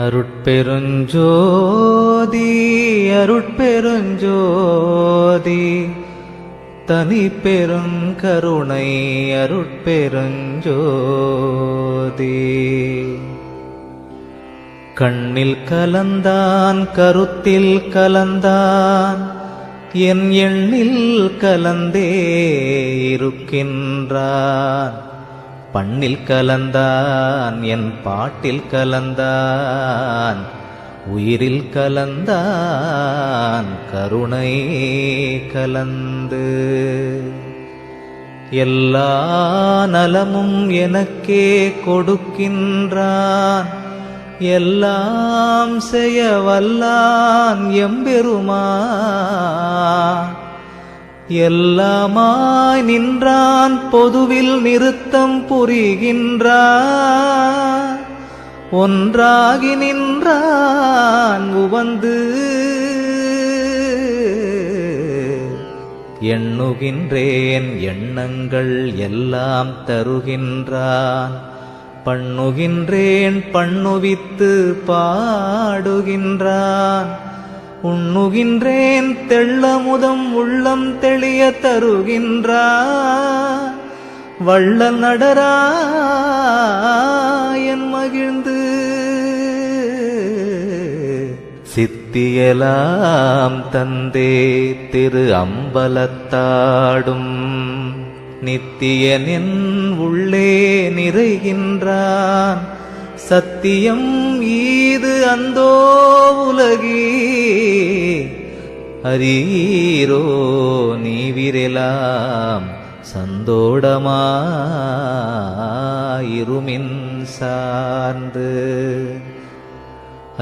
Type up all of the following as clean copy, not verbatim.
அருட்பெருஞ்சோதி அருட்பெருஞ்சோதி தனி பெருங்கருணை அருட்பெருஞ்சோதி. கண்ணில் கலந்தான் கருத்தில் கலந்தான் என் எண்ணில் கலந்தே இருக்கின்றான். பண்ணில் கலந்தான் என் பாட்டில் கலந்தான் உயிரில் கலந்தான் கருணை கலந்து. எல்லா நலமும் எனக்கே கொடுக்கின்றான், எல்லாம் செய்ய வல்லான் எம்பெருமான். எல்லாமாய் நின்றான், பொதுவில் நிறுத்தம் புரிகின்றான். ஒன்றாகி நின்றான் உவந்து. எண்ணுகின்றேன் எண்ணங்கள் எல்லாம் தருகின்றான். பண்ணுகின்றேன் பண்ணுவித்து பாடுகின்றான். உண்ணுகின்றேன் தெள்ளமுதம் உள்ளம் தெளிய தருகின்றான். வள்ளல் நடராயன் மகிழ்ந்து சித்தியலாம் தந்தே திரு அம்பலத்தாடும். நித்தியனின் உள்ளே நிறைகின்றான். சத்தியம் ஈது அந்தோ உலகி அரீரோ நீவிரெலாம் சந்தோடமாயிருமின் சார்ந்து.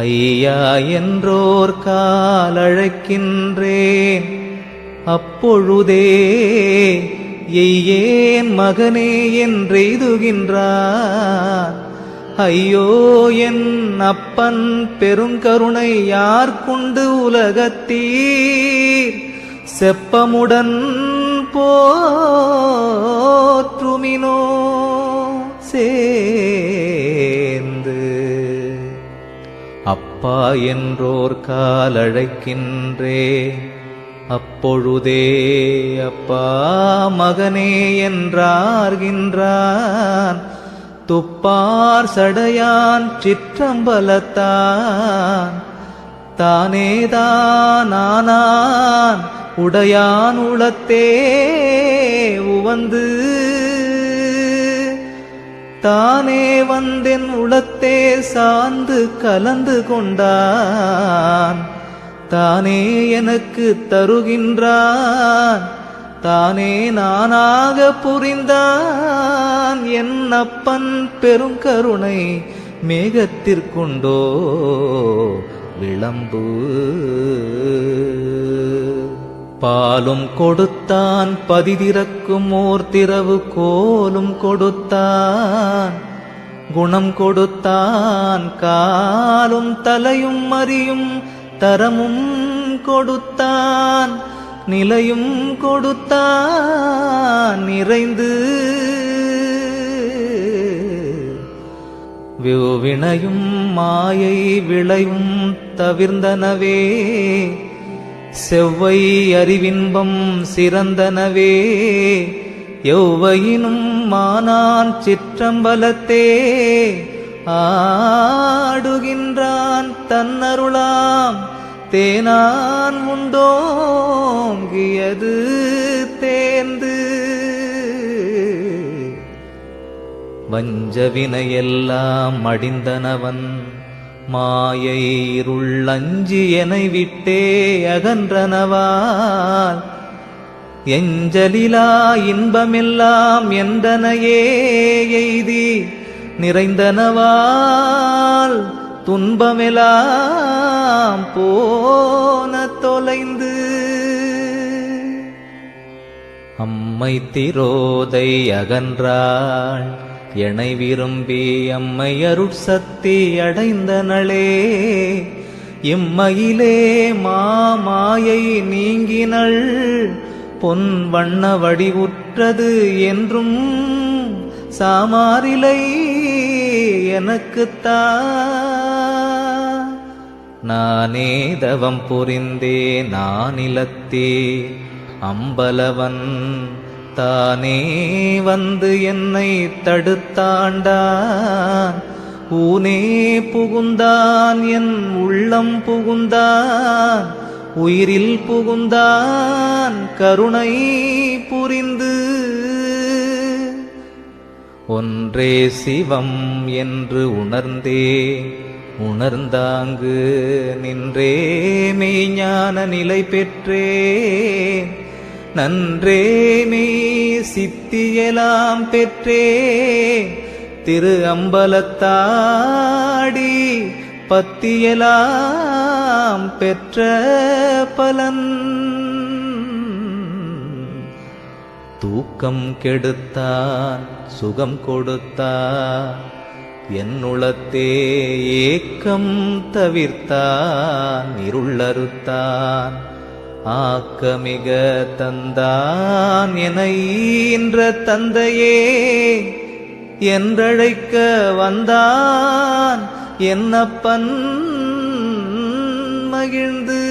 ஐயா என்றோர் காலழைக்கின்றேன், அப்பொழுதே எய்யேன் மகனே என்றெய்துகின்றான். ஐயோ என் அப்பன் பெருங்கருணை யார்கொண்டு உலகத்தீர் செப்பமுடன் போற்றுமினோ சேர்ந்து. அப்பா என்றோர் காலழைக்கின்றேன், அப்பொழுதே அப்பா மகனே என்றார்கின்றான். துப்பார் சடையான் சிற்றம்பலத்தான் தானேதானான் உடையான் உளத்தே உவந்து. தானே வந்தென் உளத்தே சார்ந்து கலந்து கொண்டான். தானே எனக்கு தருகின்றான், தானே நானாக புரிந்தான். என் அப்பன் பெருங்கருணை மேகத்திற்குண்டோ விளம்பு. பாலும் கொடுத்தான் பதிதிறக்கும் ஓர் திரவு கோலும் கொடுத்தான். குணம் கொடுத்தான் காலும் தலையும் அறியும் தரமும் கொடுத்தான். நிலையும் கொடுத்தான் நிறைந்து. வினையும் மாயை விளையும் தவிர்ந்தனவே, செவ்வை அறிவின்பம் சிறந்தனவே. எவ்வையினும் மானான் சிற்றம்பலத்தே ஆடுகின்றான். தன்னருளாம் தேனான் உண்டோங்கியது தேர்ந்து. வஞ்சவினையெல்லாம் அடிந்தனவன் மாயை இருளஞ்சி எனை விட்டே அகன்றனவால். எஞ்சலிலா இன்பமெல்லாம் என்றனையே எய்தி நிறைந்தனவால். துன்பமெல்லாம் போன தொலைந்து. அம்மை திரோதை அகன்றாள் எனை விரும்பி அம்மை அருட்சக்தி அடைந்தனளே. இம்மையிலே மாமாயை நீங்கினள், பொன் வண்ண வடிவுற்றது என்றும் சாமாரிலை எனக்குத்தான். நானே தவம் புரிந்தே நானிலத்தே அம்பலவன் தானே வந்து என்னை தடுத்தாண்டான். ஊனே புகுந்தான் என் உள்ளம் புகுந்தான், உயிரில் புகுந்தான் கருணை புரிந்து. ஒன்றே சிவம் என்று உணர்ந்தே உணர்ந்தாங்கு நின்றே மெய்ஞான நிலை பெற்றேன். நன்றே மெய் சித்தியெல்லாம் பெற்றேன், திரு அம்பலத்தாடி பத்தியெல்லாம் பெற்ற பலன். தூக்கம் கெடுத்தான் சுகம் கொடுத்தான், என்னுளத்தே ஏக்கம் தவிர்த்தான் இருளறுத்தான். ஆக்கமிக தந்தான் என ஈன்ற தந்தையே என்றழைக்க வந்தான் என்னப்பன் மகிழ்ந்து.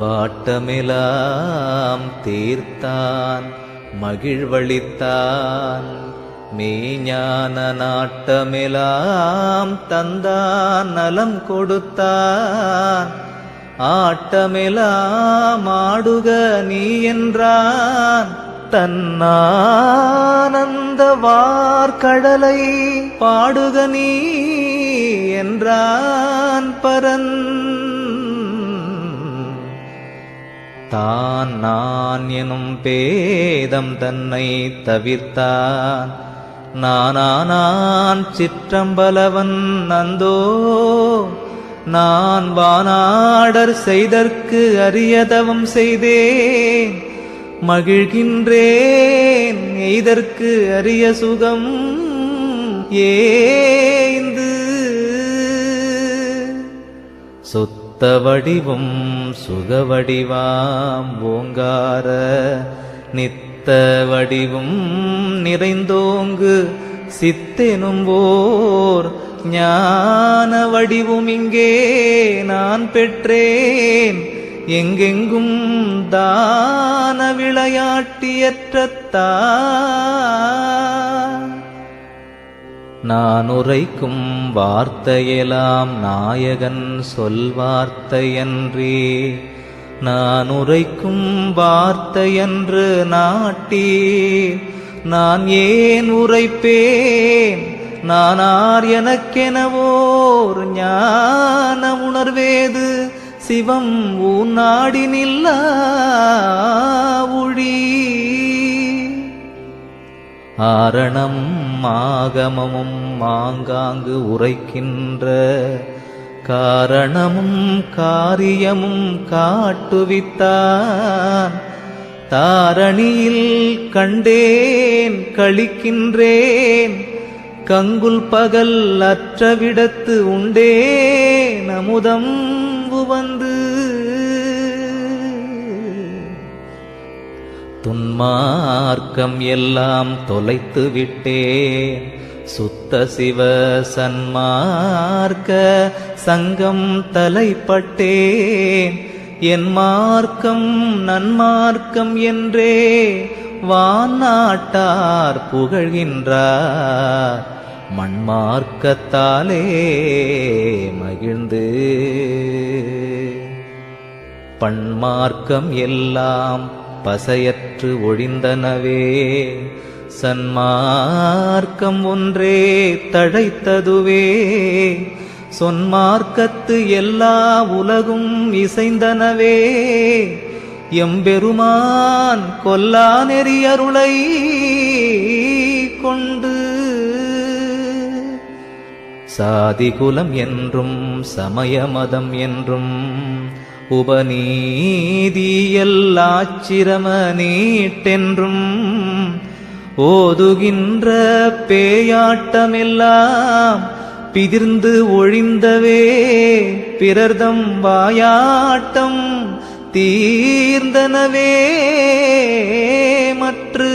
வாட்டமெலாம் தீர்த்தான் மகிழ்வளித்தான், மெய்ஞான நாட்டமெலாம் தந்தான் நலம் கொடுத்தான். ஆட்டமெலாம் ஆடுக நீ என்றான், தன்னானந்த வார்கடலை பாடுக நீ என்றான் பரன். தான் நான் எனும் பேதம் தன்னை தவிர்த்தான், நானானான் சிற்றம்பலவன் நந்தோ. நான் வானாடர் செய்தற்கு அரியதவம் செய்தேன், மகிழ்கின்றேன் எய்தற்கு அரிய சுகம் ஏந்து. சுத்த வடிவும் சுகவடிவாம் ஓங்கார நித்த வடிவும் நிறைந்தோங்கு சித்தெனும் ஓர் ஞான வடிவும் இங்கே நான் பெற்றேன். எங்கெங்கும் தான விளையாட்டியற்றத்தா நான் உரைக்கும் வார்த்தையெல்லாம் நாயகன் சொல்வார்த்தையன்றே. நான் உரைக்கும் வார்த்தையன்று நாட்டி நான் ஏன் உரைப்பேன். நானார் எனக்கெனவோர் ஞான உணர்வேது, சிவம் ஊநாடி நில்லா ஒழி. ஆரணம் ஆகமமும் மாங்காங்கு உரைக்கின்ற காரணமும் காரியமும் காட்டுவித்தான். தாரணியில் கண்டேன் கழிக்கின்றேன், கங்குல் பகல் அற்றவிடத்து உண்டே நமுதம் வந்து. துன்மார்க்கம் எல்லாம் தொலைத்து விட்டேன், சுத்த சிவ சன்மார்க்க சங்கம் தலைப்பட்டேன். என் மார்க்கம் நன்மார்க்கம் என்றே வானாட்டார் புகழ்கின்றார், மண்மார்க்கத்தாலே மகிழ்ந்து. பண்மார்க்கம் எல்லாம் பசையற்று ஒழிந்தனவே, சன்மார்க்கம் ஒன்றே தழைத்ததுவே. சொன்மார்க்கத்து எல்லா உலகும் இசைந்தனவே, எம்பெருமான் கொல்லா நெறியருளை கொண்டு. சாதிகுலம் என்றும் சமயமதம் என்றும் உபநீதியல்லாச்சிரம நீட்டென்றும் ஓதுகின்ற பேயாட்டமெல்லாம் பிதிர்ந்து ஒழிந்தவே. பிறர்தம் வாயாட்டம் தீர்ந்தனவே மற்று.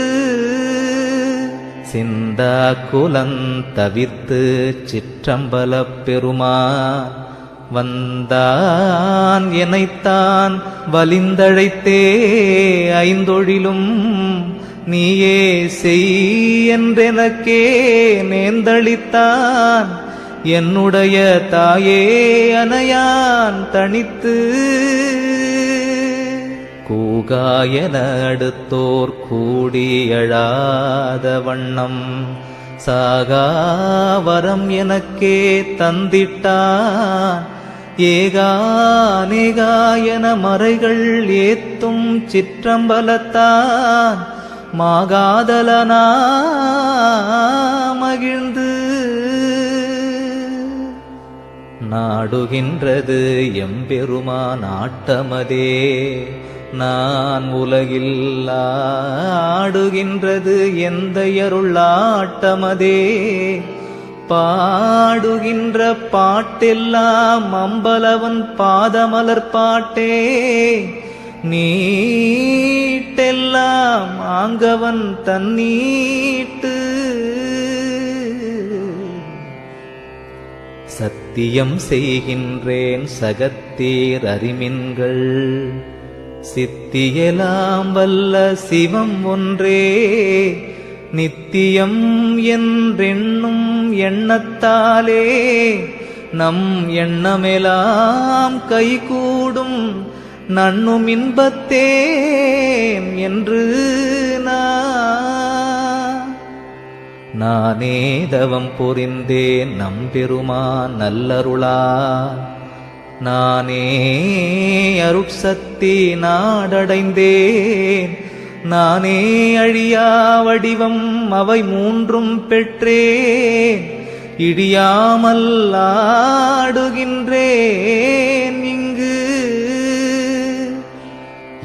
சிந்தா குலந்தவித்து சிற்றம்பலப் பெருமான் வந்தான் எனைத்தான் வலிந்தழைத்தே ஐந்தொழிலும் நீயே செய் என்றெனக்கே நேர்ந்தளித்தான் என்னுடைய தாயே அனையான் தனித்து கூகாயன அடுத்தோர் கூடி எழாத வண்ணம் சாகாவரம் எனக்கே தந்திட்டான் ஏகானேகாயன மறைகள் ஏத்தும் சிற்றம்பலத்தான் மாகாதலனா மகிழ்ந்து நாடுகின்றது எம்பெருமான் ஆட்டமதே நான் உலகில் ஆடுகின்றது எந்தையருளாட்டமதே பாடுகின்ற பாட்டெல்லாம் அம்பலவன் பாதமலர் பாட்டே நீட்டெல்லாம் ஆங்கவன் தன்னீட்டு சத்தியம் செய்கின்றேன் சகத்தீர் அறிமின்கள் சித்தியலாம் வல்ல சிவம் ஒன்றே நித்தியம் என்றென்னும் எண்ணத்தாலே நம் எண்ணமெலாம் கைகூடும் நண்ணும் இன்பத்தேன் என்று நானே தவம் புரிந்தேன் நம்பெருமான் நல்லருளா நானே அருட்சக்தி நாடடைந்தேன் நானே அழியா வடிவம் அவை மூன்றும் பெற்றேன் இடியாமல் ஆடுகின்றேன் இங்கு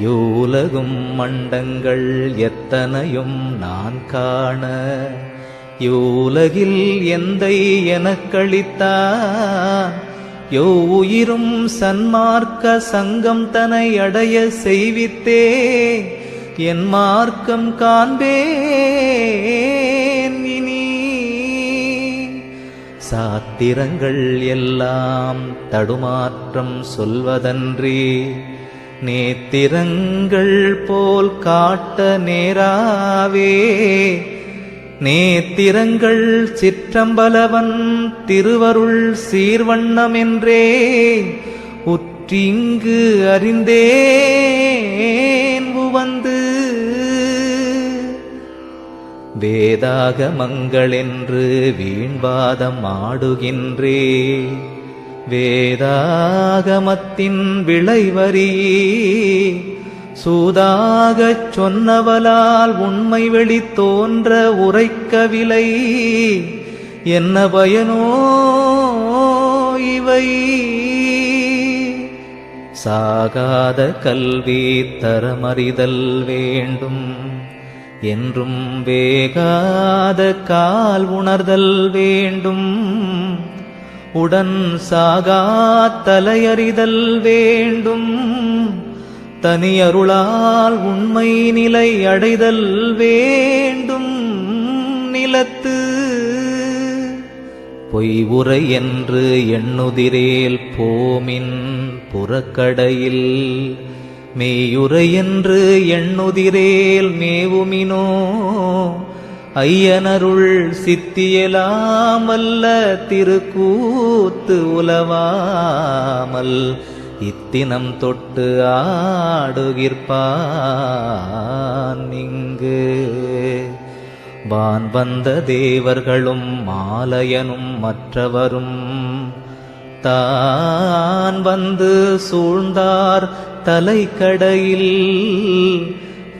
யோலகும் மண்டங்கள் எத்தனையும் நான் காண யோலகில் எந்தை எனக்களித்தான் யோ உயிரும் சன்மார்க்க சங்கம் தனை அடைய செய்வித்தே என் மார்க்கம் காண்பேன் இனி சாத்திரங்கள் எல்லாம் தடுமாற்றம் சொல்வதன்றி நேத்திரங்கள் போல் காட்ட நேராவே நேத்திரங்கள் சிற்றம்பலவன் திருவருள் சீர்வண்ணமென்றே உற்றிங்கு அறிந்தேன் உவந்து வேதாகமங்களென்று வீண்வாதம் ஆடுகின்றே வேதாகமத்தின் விளைவரி சூதாகச் சொன்னவலால் உண்மை வெளி தோன்ற உரைக்கவில்லை என்ன பயனோ இவை சாகாத கல்வி தரமறிதல் வேண்டும் என்றும் வேகாத கால் உணர்தல் வேண்டும் உடன் சாகா தலையறிதல் வேண்டும் தனியருளால் உண்மை நிலை அடைதல் வேண்டும் நிலத்து பொய் உரை என்று எண்ணுதிரேல் போமின் புறக்கடையில் மெய்யுரை என்று எண்ணுதிரேல் மேவுமினோ ஐயனருள் சித்தியலாம் வல்ல திருக்கூத்து உலவாமல் இத்தினம் தொட்டு ஆடுகிற்பான் இங்கு வான் வந்த தேவர்களும் மாலையனும் மற்றவரும் தான் வந்து சூழ்ந்தார் தலைக்கடையில்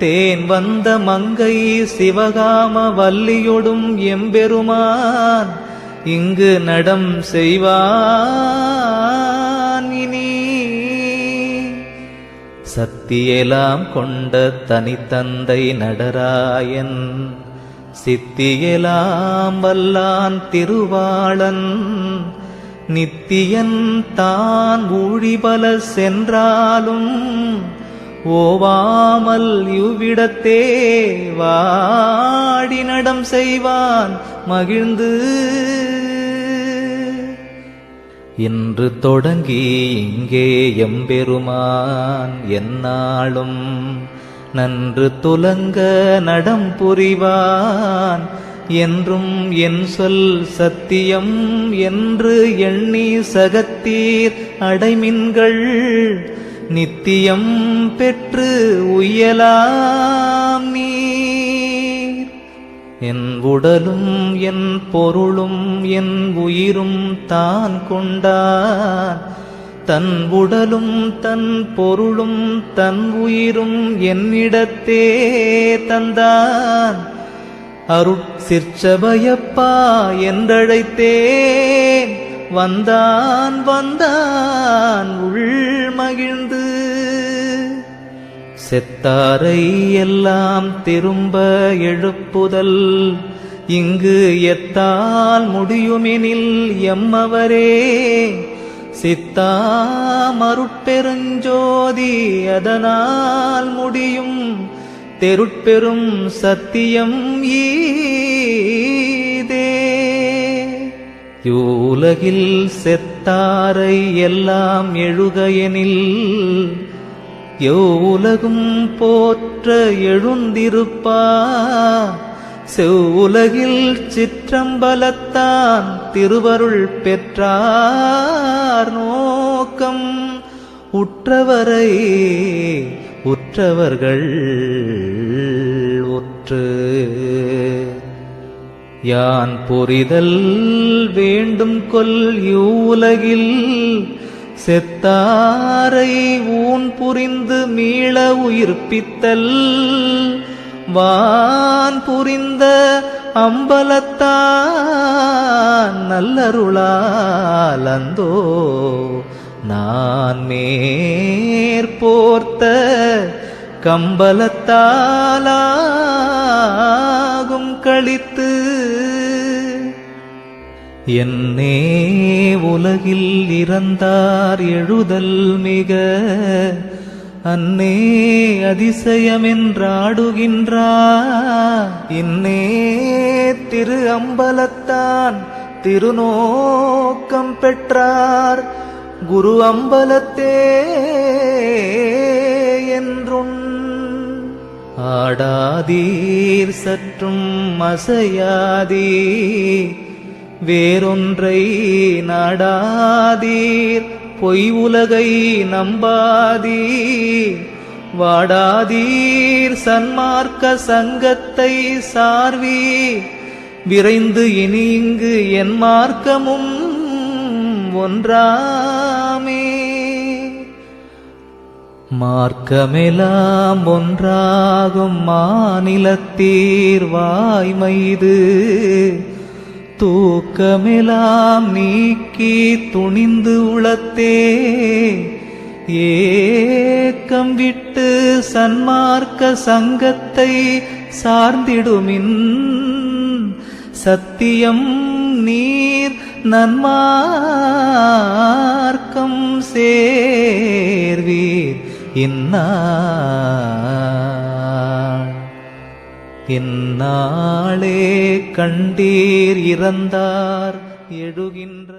தேன் வந்த மங்கை சிவகாம வல்லியொடும் எம்பெருமான் இங்கு நடம் செய்வான் இனி சத்தியெலாம் கொண்ட தனித்தந்தை நடராயன் சித்தியெலாம் வல்லான் திருவாளன் நித்தியன் தான் ஊழிபல சென்றாலும் ஓவாமல் இவ்விடத்தே வாடி நடம் செய்வான் மகிழ்ந்து. இன்று தொடங்கி இங்கே எம்பெருமான் எந்நாளும் நன்று துலங்க நடம் புரிவான். என்றும் என் சொல் சத்தியம் என்று எண்ணி சகத்தீர் அடைமின்கள் நித்தியம் பெற்று உய்யலாம் நீர். என் உடலும் என் பொருளும் என் உயிரும் தான் கொண்டான். தன் உடலும் தன் பொருளும் தன் உயிரும் என்னிடத்தே தந்தான். அருட்சிற்சபையப்பா என்றழைத்தேன். வந்தான் வந்தான் உள்மகிழ்ந்து. செத்தாரை எல்லாம் திரும்ப எழுப்புதல் இங்கு எத்தால் முடியுமெனில் எம்மவரே. சித்தாமருட்பெருஞ்சோதி அதனால் முடியும். தெருட்பெரும் சத்தியம் ஈதே. யூலகில் செத்தாரை எல்லாம் எழுகையெனில் யௌலகும் போற்ற எழுந்திருப்பா. செவ்வுலகில் சிற்றம்பலத்தான் திருவருள் பெற்றார் நோக்கம் உற்றவரை உற்றவர்கள் உற்று. யான் புரிதல் வேண்டும் கொல் யூலகில் செத்தாரை ஊன் புரிந்து மீள உயிர்ப்பித்தல். வான் புரிந்த அம்பலத்தான் நல்லருளாலந்தோ நான் மேற்போர்த்த கம்பலத்தாலாகும் களித்து. என்னே உலகில் இறந்தார் எழுதல் மிக அன்னே அதிசயமென்றாடுகின்றார். இன்னே திரு அம்பலத்தான் திருநோக்கம் பெற்றார் குரு அம்பலத்தே என்றும். ஆடாதீர் சற்றும் அசையாதீர் வேறொன்றை நாடாதீர் பொய் உலகை நம்பாதீர். வாடாதீர் சன்மார்க்க சங்கத்தை சார்வீர். விரைந்து இனி இங்கு என் மார்க்கமும் ஒன்றாமே. மார்க்கமெல்லாம் ஒன்றாகும் மாநிலத்தீர் வாய்மைது. தூக்கமெல்லாம் நீக்கி துணிந்து உளத்தே ஏக்கம் விட்டு சன்மார்க்க சங்கத்தை சார்ந்திடுமின். சத்தியம் நீர் நன்மார்க்கம் சேர்வீர் இந்நாளே கண்டீர் இறந்தார் எழுகின்ற